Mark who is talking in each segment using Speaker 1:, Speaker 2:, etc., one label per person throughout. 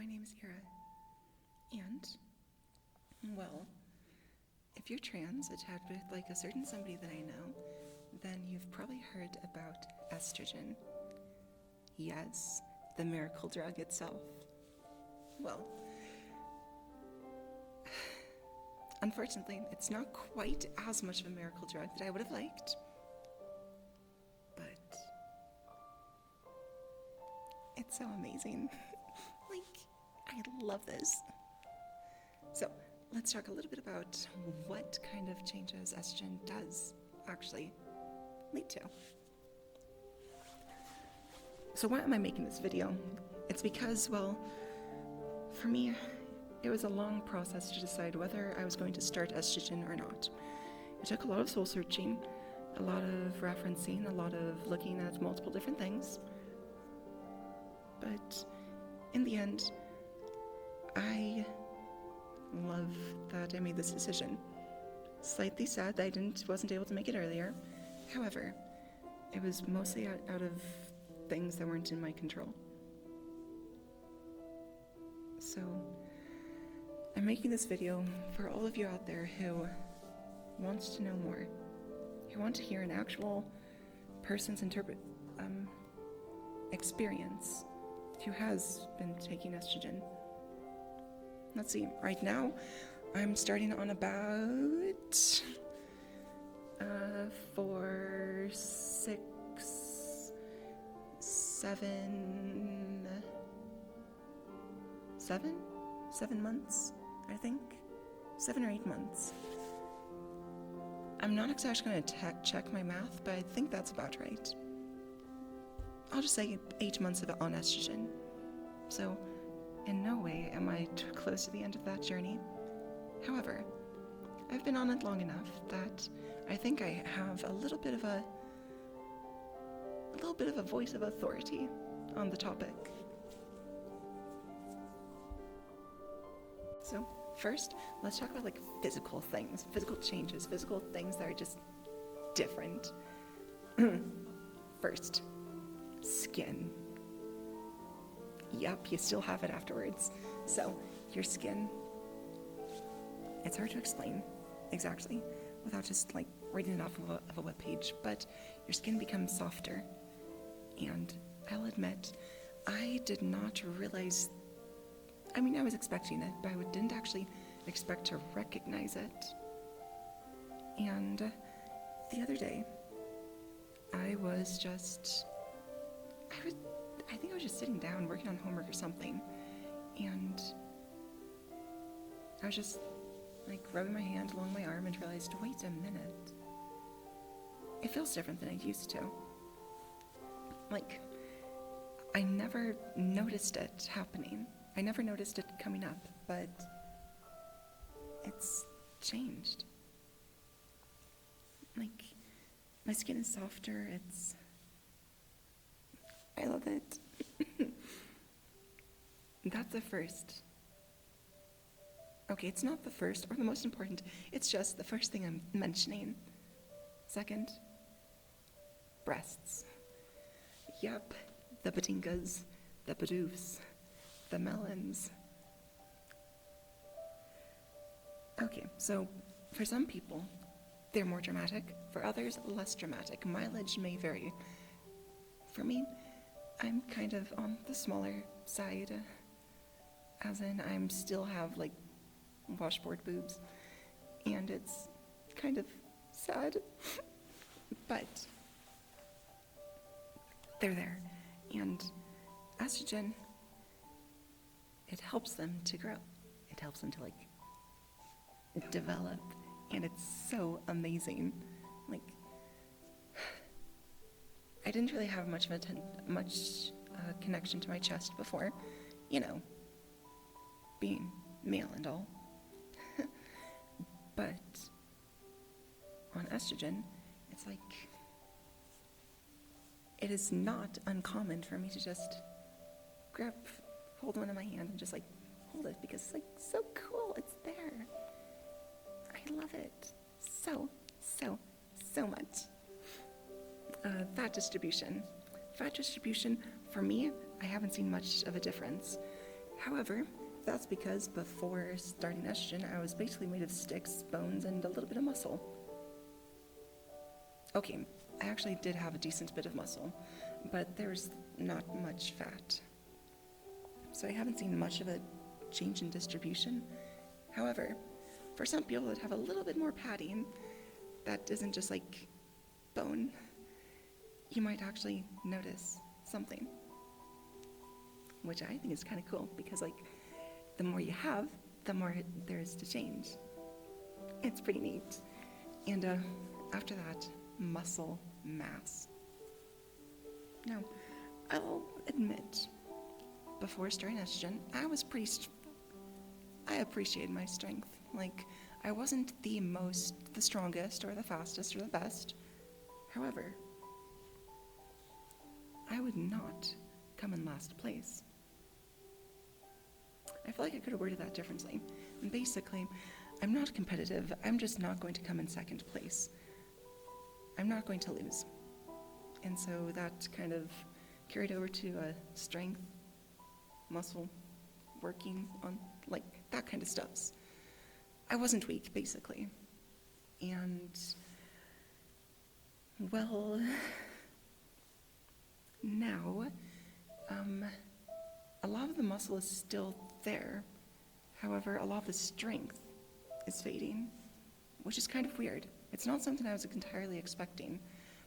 Speaker 1: My name is Ira, and, well, if you're trans, a tad bit like a certain somebody that I know, then you've probably heard about estrogen. Yes, the miracle drug itself. Well, unfortunately, it's not quite as much of a miracle drug that I would have liked, but it's so amazing. I love this. So, let's talk a little bit about what kind of changes estrogen does actually lead to. So why am I making this video? It's because, well, for me, it was a long process to decide whether I was going to start estrogen or not. It took a lot of soul searching, a lot of referencing, a lot of looking at multiple different things. But in the end, I love that I made this decision. Slightly sad that I wasn't able to make it earlier. However, it was mostly out of things that weren't in my control. So, I'm making this video for all of you out there who wants to know more, who want to hear an actual person's experience, who has been taking estrogen. Let's see, right now, I'm starting on about 7 months, I think. 7 or 8 months. I'm not exactly going to check my math, but I think that's about right. I'll just say 8 months on estrogen. So, in no way am I close to the end of that journey. However, I've been on it long enough that I think I have a little bit of a voice of authority on the topic. So, first, let's talk about physical things, physical changes, physical things that are just different. First, skin. Yep, you still have it afterwards. So, your skin, it's hard to explain exactly without just reading it off of a webpage, but your skin becomes softer. And I'll admit, I did not realize, I was expecting it, but I didn't actually expect to recognize it. And the other day, I think I was just sitting down working on homework or something, and I was just rubbing my hand along my arm and realized, wait a minute, it feels different than it used to. I never noticed it happening. I never noticed it coming up, but it's changed. My skin is softer, I love it. That's the first. Okay, it's not the first or the most important, it's just the first thing I'm mentioning. Second, breasts. Yep, the batingas, the badoofs, the melons. Okay, so for some people, they're more dramatic. For others, less dramatic. Mileage may vary. For me, I'm kind of on the smaller side, as in I still have washboard boobs, and it's kind of sad, but they're there, and estrogen, it helps them to grow. It helps them to develop, and it's so amazing. I didn't really have much connection to my chest before, being male and all. But on estrogen, it's it is not uncommon for me to just hold one in my hand and just hold it, because it's so cool, it's there. I love it so much. Fat distribution. For me, I haven't seen much of a difference. However, that's because before starting estrogen, I was basically made of sticks, bones, and a little bit of muscle. Okay, I actually did have a decent bit of muscle, but there's not much fat. So I haven't seen much of a change in distribution. However, for some people that have a little bit more padding, that isn't just like bone, you might actually notice something, which I think is kind of cool because like the more you have, the more there is to change. It's pretty neat. And after that, muscle mass. Now, I'll admit, before starting estrogen, I appreciated my strength. Like, I wasn't the strongest, or the fastest, or the best. However, I would not come in last place. I feel like I could have worded that differently. And basically, I'm not competitive. I'm just not going to come in second place. I'm not going to lose. And so that kind of carried over to strength, muscle, working on, like, that kind of stuff. I wasn't weak, basically. And, well, now, a lot of the muscle is still there. However, a lot of the strength is fading, which is kind of weird. It's not something I was entirely expecting,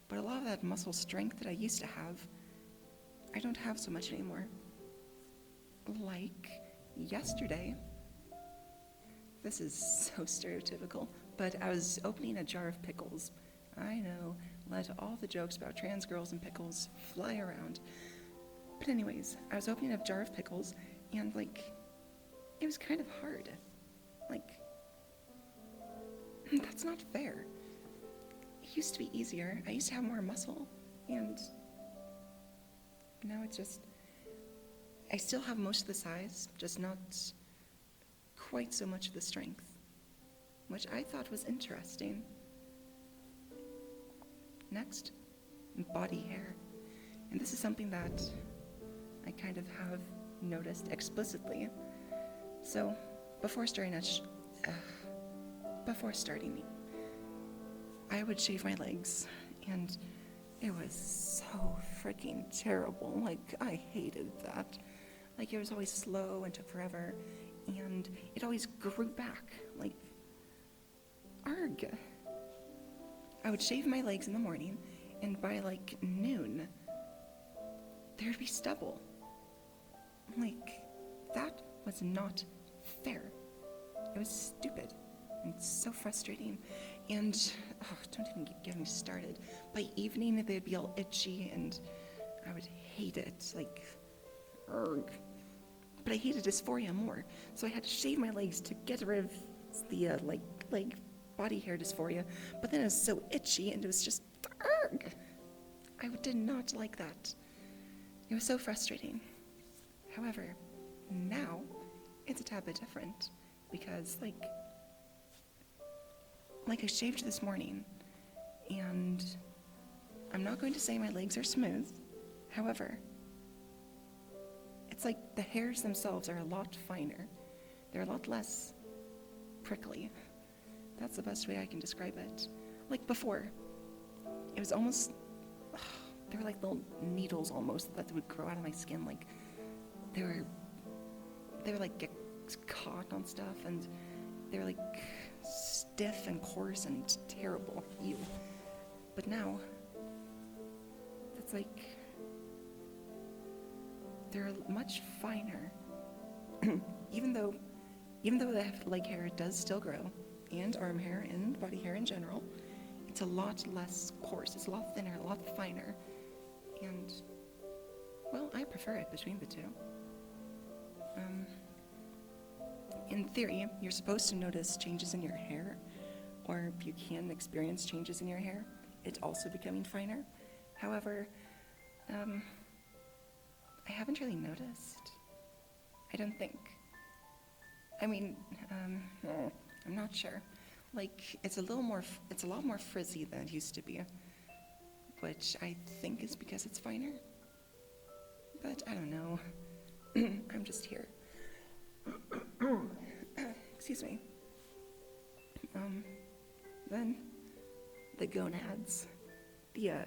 Speaker 1: but a lot of that muscle strength that I used to have, I don't have so much anymore. Like yesterday, this is so stereotypical, but I was opening a jar of pickles. I know, let all the jokes about trans girls and pickles fly around. But anyways, I was opening a jar of pickles, and like, it was kind of hard. Like, that's not fair. It used to be easier. I used to have more muscle, and now it's just, I still have most of the size, just not quite so much of the strength, which I thought was interesting. Next, body hair. And this is something that I kind of have noticed explicitly. So, before starting, I would shave my legs, and it was so freaking terrible. Like, I hated that. Like, it was always slow and took forever, and it always grew back. Like, arg. I would shave my legs in the morning, and by like noon, there'd be stubble. Like, that was not fair. It was stupid and so frustrating. And don't even get me started. By evening, they'd be all itchy, and I would hate it. Like, erg. But I hated dysphoria more, so I had to shave my legs to get rid of the leg body hair dysphoria. But then it was so itchy, and it was just erg. I did not like that. It was so frustrating. However, now it's a tad bit different because, like I shaved this morning, and I'm not going to say my legs are smooth. However, it's like the hairs themselves are a lot finer. They're a lot less prickly. That's the best way I can describe it. Like before, it was almost, they were like little needles almost that would grow out of my skin. Like, they were like get caught on stuff, and they were like stiff and coarse and terrible. Ew. But now, it's like, they're much finer. even though the leg hair does still grow, and arm hair and body hair in general, it's a lot less coarse, it's a lot thinner, a lot finer. And, well, I prefer it between the two. In theory, you're supposed to notice changes in your hair, or you can experience changes in your hair. It's also becoming finer. However, I haven't really noticed. I don't think. I mean, I'm not sure. Like, it's a lot more frizzy than it used to be, which I think is because it's finer. But I don't know. I'm just here. me. Then the gonads, the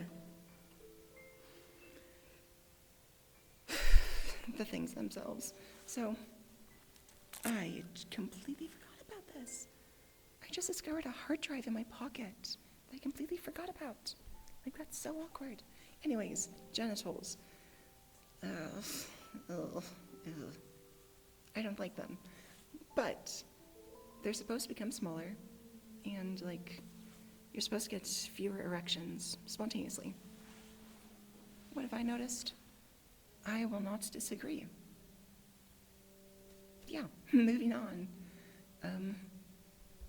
Speaker 1: things themselves. So I completely forgot about this. I just discovered a hard drive in my pocket that I completely forgot about. Like, that's so awkward. Anyways, genitals. I don't like them. But they're supposed to become smaller, and like, you're supposed to get fewer erections spontaneously. What have I noticed? I will not disagree. Yeah, moving on.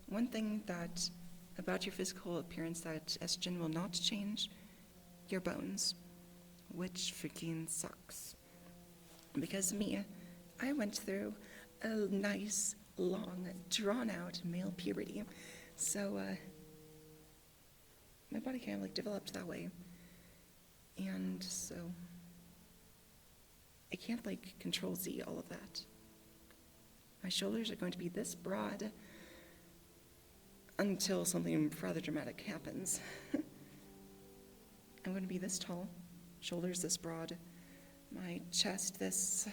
Speaker 1: One thing that about your physical appearance that estrogen will not change, your bones, which freaking sucks. Because me, I went through a nice, long, drawn-out male puberty, so my body kind of like developed that way, and so I can't like control Z all of that. My shoulders are going to be this broad until something rather dramatic happens. I'm going to be this tall, shoulders this broad, my chest this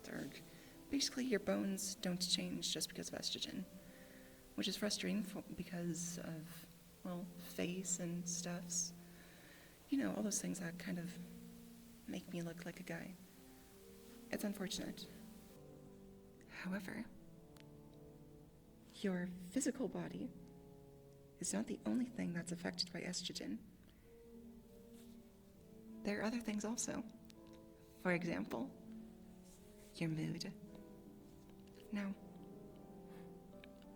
Speaker 1: dark. Basically, your bones don't change just because of estrogen, which is frustrating because of, well, face and stuffs. You know, all those things that kind of make me look like a guy. It's unfortunate. However, your physical body is not the only thing that's affected by estrogen. There are other things also. For example, your mood. Now,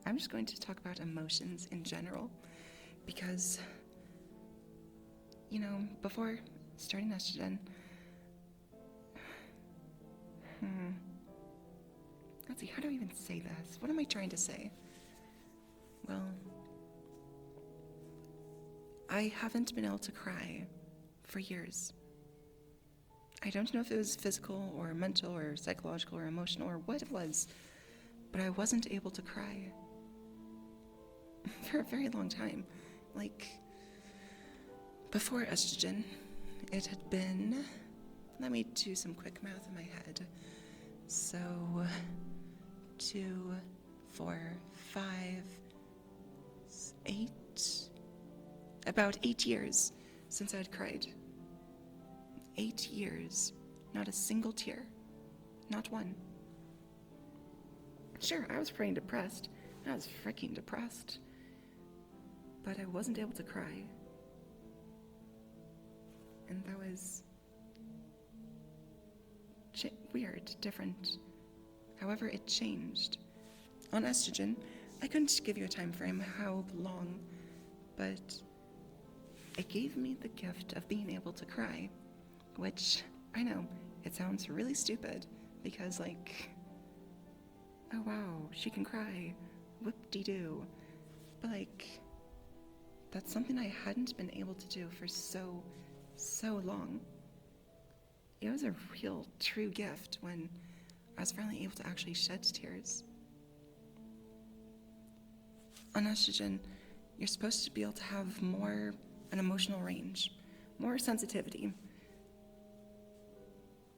Speaker 1: I'm just going to talk about emotions in general because, you know, before starting estrogen, let's see, how do I even say this? What am I trying to say? Well, I haven't been able to cry for years. I don't know if it was physical or mental or psychological or emotional or what it was, but I wasn't able to cry for a very long time. Like, before estrogen, it had been, let me do some quick math in my head. So, 2, 4, 5, 8, about 8 years since I'd cried. 8 years, not a single tear, not one. Sure, I was pretty depressed. I was freaking depressed. But I wasn't able to cry. And that was weird, different. However, it changed. On estrogen, I couldn't give you a time frame how long, but it gave me the gift of being able to cry, which, I know, it sounds really stupid, because like, oh wow, she can cry, whoop-de-doo, but like, that's something I hadn't been able to do for so long. It was a real, true gift when I was finally able to actually shed tears. On estrogen, you're supposed to be able to have more an emotional range, more sensitivity.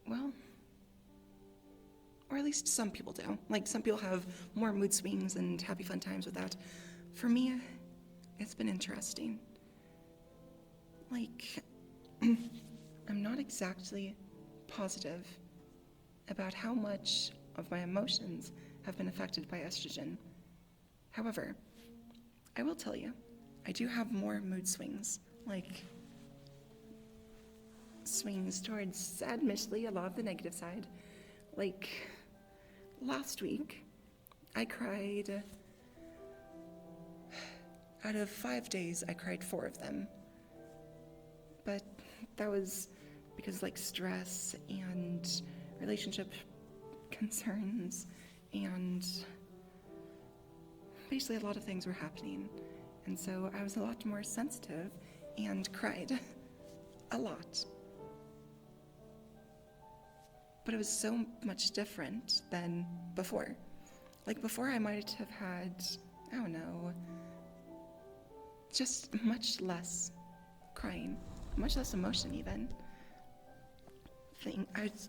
Speaker 1: Well, or at least some people do. Like, some people have more mood swings and happy fun times with that. For me, it's been interesting. Like, I'm not exactly positive about how much of my emotions have been affected by estrogen. However, I will tell you, I do have more mood swings, like swings towards, admittedly, a lot of the negative side. Like, last week, I cried, out of 5 days, I cried 4 of them. But that was because, like, stress and relationship concerns and basically a lot of things were happening. And so I was a lot more sensitive and cried a lot. but it was so much different than before. Like before I might have had, I don't know, just much less crying, much less emotion even. It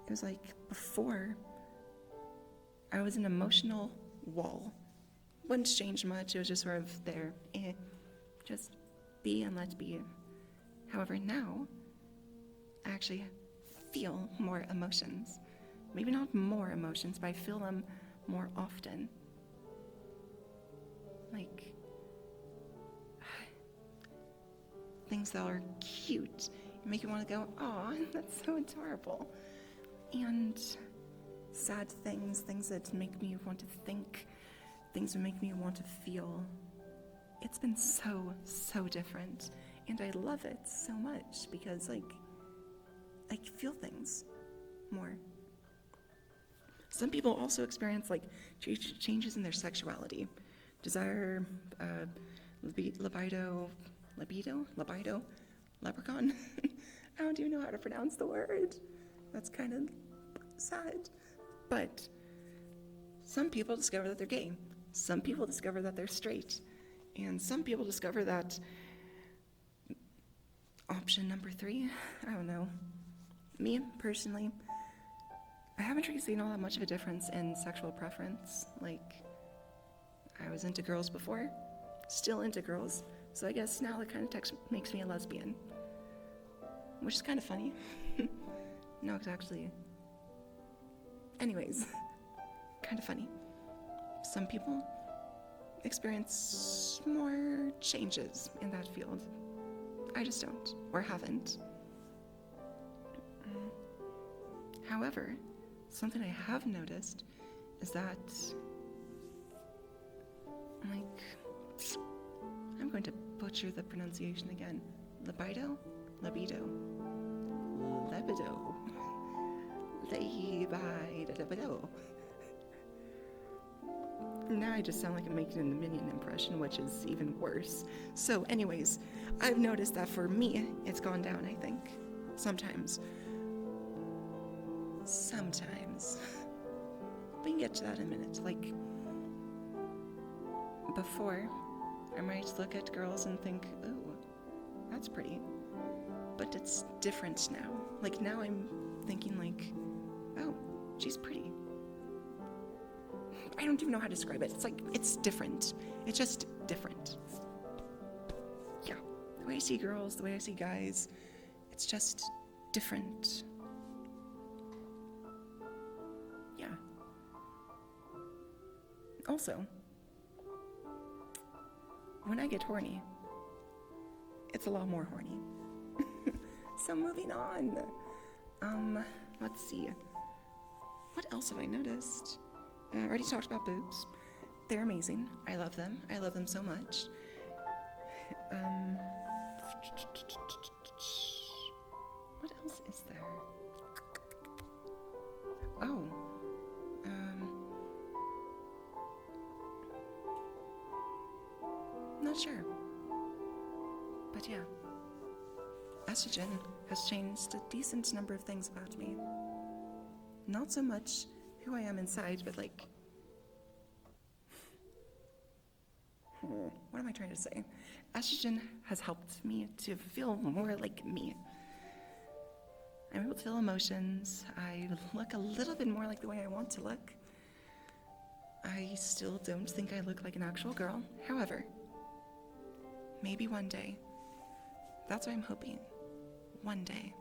Speaker 1: was like before I was an emotional wall. Wouldn't change much, it was just sort of there, just be and let be. However, now I actually feel more emotions. Maybe not more emotions, but I feel them more often. Like things that are cute, make you want to go, "Aw, that's so adorable." And sad things that make me want to think, things that make me want to feel. It's been so different, and I love it so much because, like, I feel things more. Some people also experience, like, changes in their sexuality. Desire, libido, leprechaun. I don't even know how to pronounce the word. That's kind of sad. But some people discover that they're gay. Some people discover that they're straight. And some people discover that option number 3, I don't know. Me, personally, I haven't really seen all that much of a difference in sexual preference. Like, I was into girls before, still into girls, so I guess now that kind of makes me a lesbian. Which is kind of funny. No, it's actually... Anyways, kind of funny. Some people experience more changes in that field. I just don't, or haven't. However, something I have noticed is that, like, I'm going to butcher the pronunciation again. Libido? Libido. Libido. Libido. Now I just sound like I'm making a Minion impression, which is even worse. So anyways, I've noticed that for me, it's gone down, I think. Sometimes. We can get to that in a minute. Like, before, I might look at girls and think, ooh, that's pretty. But it's different now. Like, now I'm thinking like, oh, she's pretty. I don't even know how to describe it. It's like, it's different. It's just different. Yeah. The way I see girls, the way I see guys, it's just different. Yeah. Also, when I get horny, it's a lot more horny. So moving on. Let's see. What else have I noticed? I already talked about boobs. They're amazing. I love them. I love them so much. What else is there? Oh. Not sure. But yeah. Estrogen has changed a decent number of things about me. Not so much who I am inside, but like... What am I trying to say? Estrogen has helped me to feel more like me. I'm able to feel emotions. I look a little bit more like the way I want to look. I still don't think I look like an actual girl. However, maybe one day. That's what I'm hoping. One day.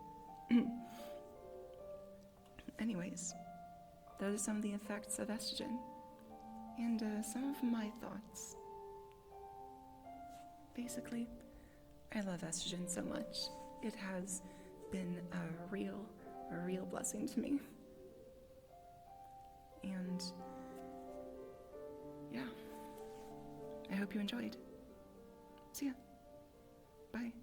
Speaker 1: Anyways, those are some of the effects of estrogen. And some of my thoughts. Basically, I love estrogen so much. It has been a real blessing to me. And yeah, I hope you enjoyed. See ya. Bye.